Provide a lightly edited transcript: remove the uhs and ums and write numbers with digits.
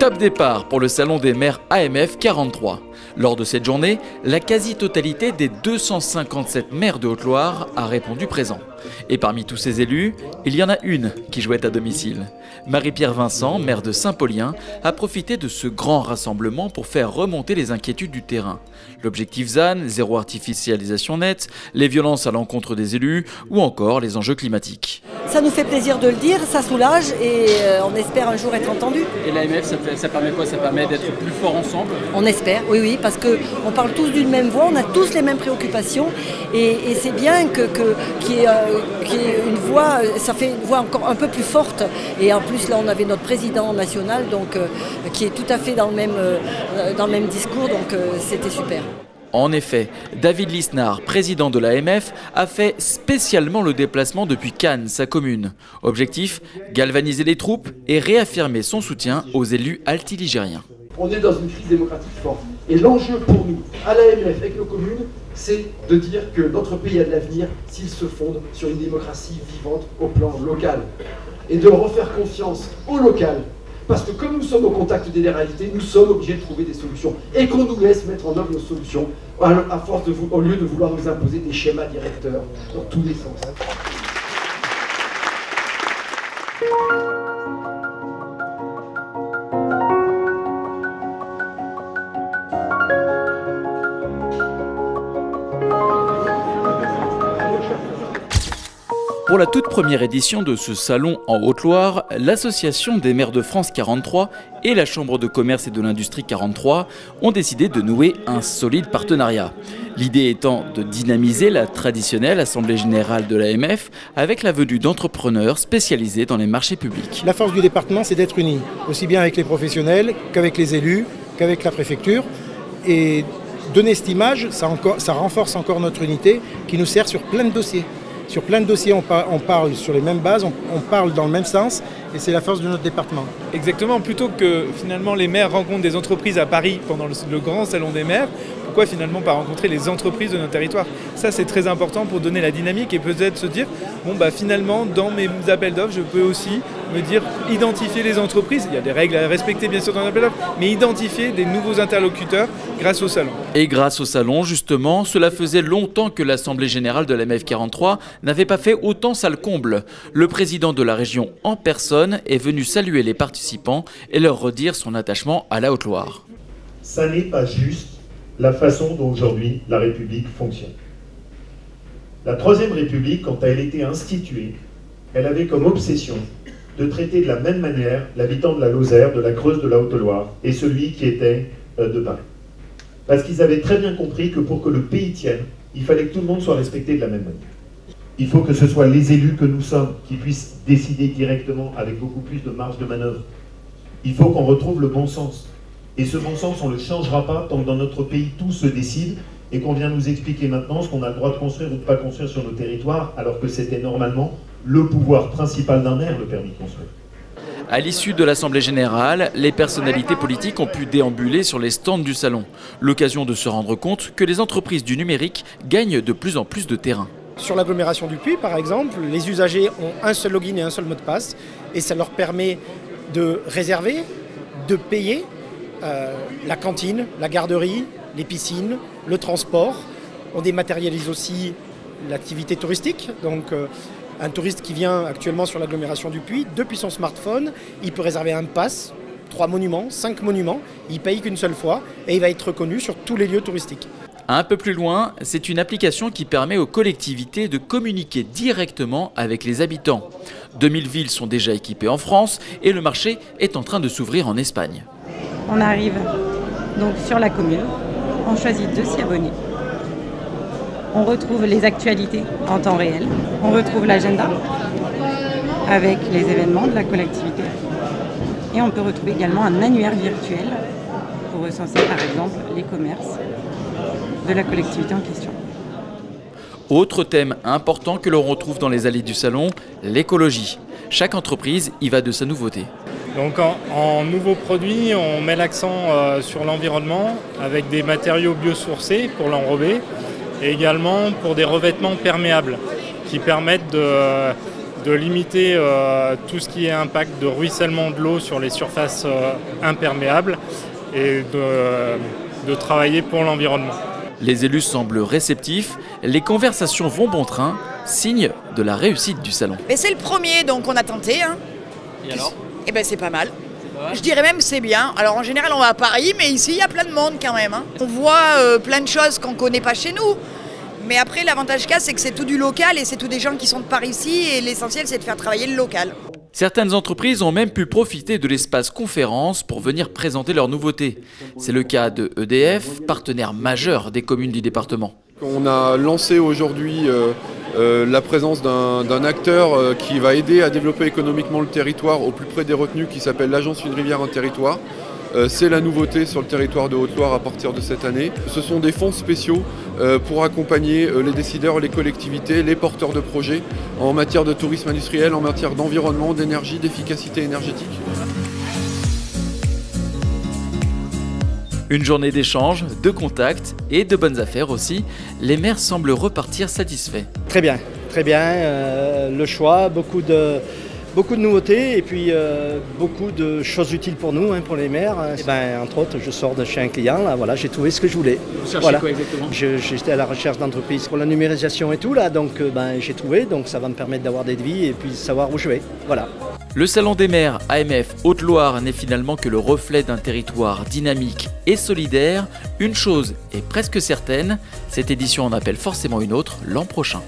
Top départ pour le salon des maires AMF 43. Lors de cette journée, la quasi-totalité des 257 maires de Haute-Loire a répondu présent. Et parmi tous ces élus, il y en a une qui jouait à domicile. Marie-Pierre Vincent, maire de Saint-Paulien, a profité de ce grand rassemblement pour faire remonter les inquiétudes du terrain. L'objectif ZAN, zéro artificialisation nette, les violences à l'encontre des élus ou encore les enjeux climatiques. Ça nous fait plaisir de le dire, ça soulage et on espère un jour être entendu. Et l'AMF, ça permet quoi? Ça permet d'être plus fort ensemble? On espère, oui, parce qu'on parle tous d'une même voix, on a tous les mêmes préoccupations et c'est bien qu'il y ait une voix, ça fait une voix encore un peu plus forte. Et en plus là on avait notre président national donc, qui est tout à fait dans le même discours, donc c'était super. En effet, David Lisnard, président de l'AMF, a fait spécialement le déplacement depuis Cannes, sa commune. Objectif, galvaniser les troupes et réaffirmer son soutien aux élus altiligériens. On est dans une crise démocratique forte. Et l'enjeu pour nous, à l'AMF, avec nos communes, c'est de dire que notre pays a de l'avenir s'il se fonde sur une démocratie vivante au plan local. Et de refaire confiance au local. Parce que comme nous sommes au contact des réalités, nous sommes obligés de trouver des solutions. Et qu'on nous laisse mettre en œuvre nos solutions, à force au lieu de vouloir nous imposer des schémas directeurs dans tous les sens. Pour la toute première édition de ce salon en Haute-Loire, l'Association des maires de France 43 et la Chambre de commerce et de l'industrie 43 ont décidé de nouer un solide partenariat. L'idée étant de dynamiser la traditionnelle Assemblée générale de l'AMF avec la venue d'entrepreneurs spécialisés dans les marchés publics. La force du département, c'est d'être unis, aussi bien avec les professionnels qu'avec les élus, qu'avec la préfecture. Et donner cette image, ça renforce encore notre unité qui nous sert sur plein de dossiers. Sur plein de dossiers, on parle sur les mêmes bases, on parle dans le même sens et c'est la force de notre département. Exactement, plutôt que finalement les maires rencontrent des entreprises à Paris pendant le grand salon des maires, pourquoi finalement pas rencontrer les entreprises de notre territoire? Ça c'est très important pour donner la dynamique et peut-être se dire, bon bah finalement dans mes appels d'offres je peux aussi me dire identifier les entreprises, il y a des règles à respecter bien sûr dans l'appel d'offres, mais identifier des nouveaux interlocuteurs grâce au salon. Et grâce au salon justement, cela faisait longtemps que l'Assemblée générale de l'AMF 43 n'avait pas fait autant salle comble. Le président de la région en personne est venu saluer les participants et leur redire son attachement à la Haute-Loire. Ça n'est pas juste la façon dont aujourd'hui la République fonctionne. La Troisième République, quand elle était instituée, elle avait comme obsession de traiter de la même manière l'habitant de la Lozère, de la Creuse, de la Haute-Loire et celui qui était de Paris. Parce qu'ils avaient très bien compris que pour que le pays tienne, il fallait que tout le monde soit respecté de la même manière. Il faut que ce soit les élus que nous sommes qui puissent décider directement avec beaucoup plus de marge de manœuvre. Il faut qu'on retrouve le bon sens. Et ce bon sens, on ne le changera pas tant que dans notre pays tout se décide et qu'on vient nous expliquer maintenant ce qu'on a le droit de construire ou de ne pas construire sur nos territoires, alors que c'était normalement le pouvoir principal d'un maire, le permis de construire. À l'issue de l'Assemblée générale, les personnalités politiques ont pu déambuler sur les stands du salon. L'occasion de se rendre compte que les entreprises du numérique gagnent de plus en plus de terrain. Sur l'agglomération du Puy, par exemple, les usagers ont un seul login et un seul mot de passe et ça leur permet de réserver, de payer la cantine, la garderie, les piscines, le transport. On dématérialise aussi l'activité touristique. Donc un touriste qui vient actuellement sur l'agglomération du Puy, depuis son smartphone, il peut réserver un pass, 3 monuments, 5 monuments, il paye qu'une seule fois et il va être reconnu sur tous les lieux touristiques. Un peu plus loin, c'est une application qui permet aux collectivités de communiquer directement avec les habitants. 2000 villes sont déjà équipées en France et le marché est en train de s'ouvrir en Espagne. On arrive donc sur la commune, on choisit de s'y abonner. On retrouve les actualités en temps réel, on retrouve l'agenda avec les événements de la collectivité et on peut retrouver également un annuaire virtuel pour recenser par exemple les commerces de la collectivité en question. Autre thème important que l'on retrouve dans les allées du salon, l'écologie. Chaque entreprise y va de sa nouveauté. Donc en nouveaux produits, on met l'accent sur l'environnement avec des matériaux biosourcés pour l'enrober et également pour des revêtements perméables qui permettent de limiter tout ce qui est impact de ruissellement de l'eau sur les surfaces imperméables et de travailler pour l'environnement. Les élus semblent réceptifs, les conversations vont bon train, signe de la réussite du salon. Mais c'est le premier, donc on a tenté. Hein. Et alors? Eh ben c'est pas mal. Je dirais même c'est bien. Alors en général on va à Paris, mais ici il y a plein de monde quand même. Hein. On voit plein de choses qu'on ne connaît pas chez nous. Mais après l'avantage qu'il y a, c'est que c'est tout du local et c'est tous des gens qui sont de par ici et l'essentiel c'est de faire travailler le local. Certaines entreprises ont même pu profiter de l'espace conférence pour venir présenter leurs nouveautés. C'est le cas de EDF, partenaire majeur des communes du département. On a lancé aujourd'hui la présence d'un acteur qui va aider à développer économiquement le territoire au plus près des retenues, qui s'appelle l'agence Une Rivière, un territoire. C'est la nouveauté sur le territoire de Haute-Loire à partir de cette année. Ce sont des fonds spéciaux pour accompagner les décideurs, les collectivités, les porteurs de projets en matière de tourisme industriel, en matière d'environnement, d'énergie, d'efficacité énergétique. Une journée d'échanges, de contacts et de bonnes affaires aussi. Les maires semblent repartir satisfaits. Très bien, très bien. Le choix, beaucoup de nouveautés et puis beaucoup de choses utiles pour nous, pour les maires. Et ben, entre autres, je sors de chez un client, là, voilà, j'ai trouvé ce que je voulais. Vous cherchez voilà. quoi exactement? J'étais à la recherche d'entreprises pour la numérisation et tout, là, donc j'ai trouvé, donc ça va me permettre d'avoir des devis et puis de savoir où je vais. Voilà. Le Salon des maires AMF Haute-Loire n'est finalement que le reflet d'un territoire dynamique et solidaire. Une chose est presque certaine, cette édition en appelle forcément une autre l'an prochain.